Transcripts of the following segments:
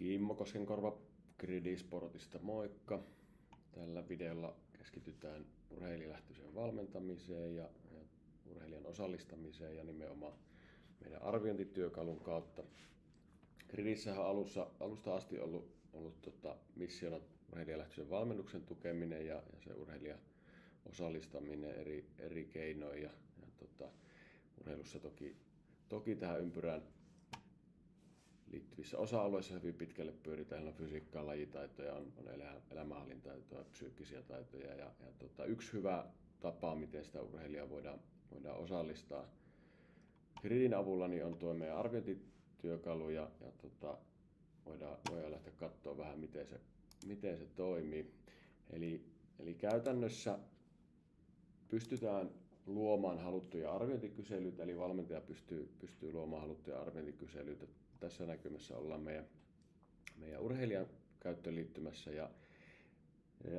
Kimmo Koskenkorva Gridisportista, moikka! Tällä videolla keskitytään urheilijalähtöiseen valmentamiseen ja urheilijan osallistamiseen ja nimenomaan meidän arviointityökalun kautta. Gridissähän on alusta asti ollut missiona urheilijalähtöisen valmennuksen tukeminen ja se urheilijan osallistaminen eri keinoin. Urheilussa toki tähän ympyrään liittyvissä osa-alueissa hyvin pitkälle pyöritään fysiikkaa, lajitaitoja, on elämänhallintataitoja, psyykkisiä taitoja ja yksi hyvä tapa, miten sitä urheilijaa voidaan osallistaa Gridin avulla, niin on tuo meidän arviointityökalu ja voidaan lähteä katsoa vähän miten se toimii. Eli käytännössä pystytään luomaan haluttuja arviointikyselyitä, eli valmentaja pystyy luomaan haluttuja arviointikyselyitä. Tässä näkymässä ollaan meidän urheilijan käyttöön liittymässä ja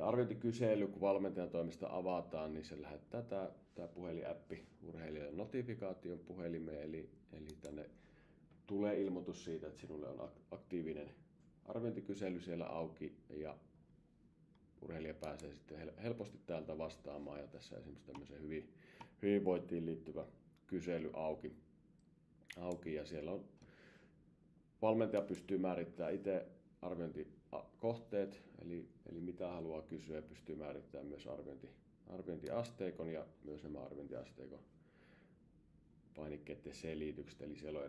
arviointikysely, kun valmentajan toimesta avataan, niin se lähettää tämä puhelinäppi urheilijalle notifikaation puhelimeen, eli tänne tulee ilmoitus siitä, että sinulle on aktiivinen arviointikysely siellä auki ja urheilija pääsee sitten helposti täältä vastaamaan ja tässä esimerkiksi tämmöisen hyvinvointiin liittyvä kysely auki ja siellä on valmentaja pystyy määrittämään itse arviointikohteet, eli mitä haluaa kysyä, ja pystyy määrittämään myös arviointiasteikon ja myös nämä arviointiasteikon painikkeiden selitykset, eli siellä on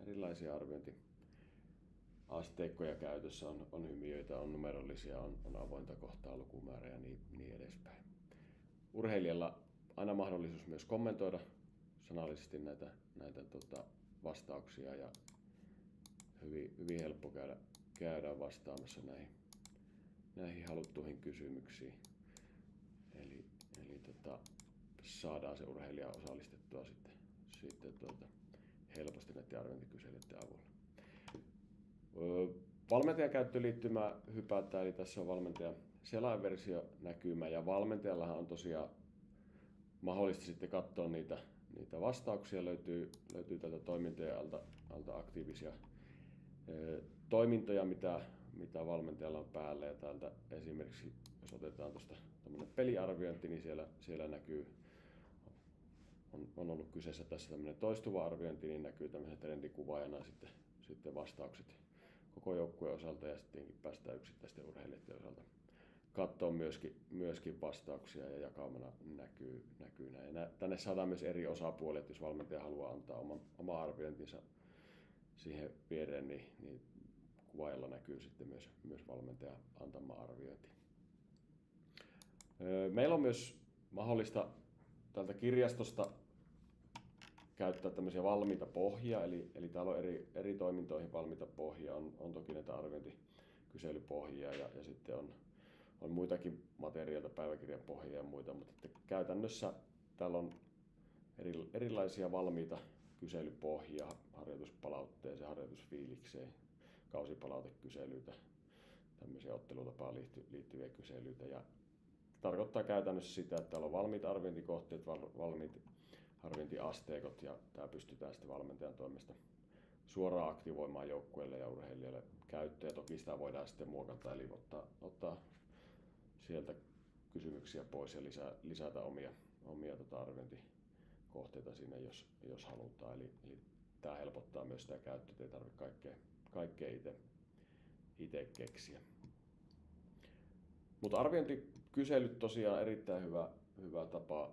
erilaisia arviointiasteikkoja käytössä, on hymiöitä, on numerollisia, on avointa kohtaa, lukumäärä ja niin edespäin. Urheilijalla aina mahdollisuus myös kommentoida sanallisesti näitä vastauksia ja hyvin helppo käydä vastaamassa näihin haluttuihin kysymyksiin. Eli saadaan se urheilija osallistettua sitten helposti näiden arviointikyselyiden avulla. Valmentajan käyttöliittymä hypätään, eli tässä on valmentajan selainversio-näkymä ja valmentajallahan on tosiaan mahdollista sitten katsoa niitä vastauksia, löytyy tältä toimintojen alta aktiivisia toimintoja, mitä valmentajalla on päällä, ja täältä esimerkiksi jos otetaan tuosta peliarviointi, niin siellä näkyy, on ollut kyseessä tässä tämmöinen toistuva arviointi, niin näkyy tämmöisen trendikuvaajana sitten vastaukset koko joukkueen osalta ja sittenkin päästään yksittäisten urheilijoiden osalta katsoa myöskin vastauksia ja jakaumana näkyy näin. Ja tänne saadaan myös eri osapuolet, jos valmentaja haluaa antaa oma arviointinsa siihen viereen, niin kuvaajalla näkyy sitten myös valmentajan antama arviointi. Meillä on myös mahdollista tältä kirjastosta käyttää tämmöisiä valmiita pohjia, eli täällä on eri toimintoihin valmiita pohjia, on toki näitä arviointikyselypohjia ja sitten on muitakin materiaalita, päiväkirjan pohjia ja muita, mutta käytännössä täällä on erilaisia valmiita kyselypohjia harjoituspalautteeseen, harjoitusfiilikseen, kausipalautekyselyitä, tämmöisiä ottelutapaan liittyviä kyselyitä. Ja tarkoittaa käytännössä sitä, että täällä on valmiit arviointikohteet, valmiit arviointiasteikot ja tämä pystytään sitten valmentajan toimesta suoraan aktivoimaan joukkueelle ja urheilijalle käyttöön. Ja toki sitä voidaan sitten muokata, eli ottaa sieltä kysymyksiä pois ja lisätä omia arviointikohteita sinne, jos halutaan. Eli tämä helpottaa myös sitä käyttöä, ei tarvitse kaikkea itse keksiä. Mutta arviointikyselyt tosiaan erittäin hyvä tapa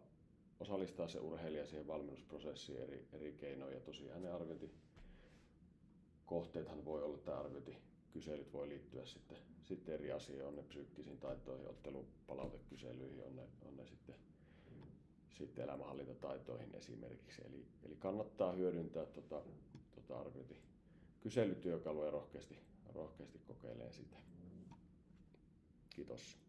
osallistaa se urheilija siihen valmennusprosessiin eri keinoin. Ja tosiaan ne arviointikohteethan voi olla, tai arviointikyselyt voi liittyä sitten eri asioihin, on ne psyykkisiin taitoihin, ottelupalautekyselyihin, on ne sitten elämänhallintataitoihin esimerkiksi. Eli kannattaa hyödyntää arviointikyselytyökalua ja rohkeasti kokeilee sitä. Kiitos.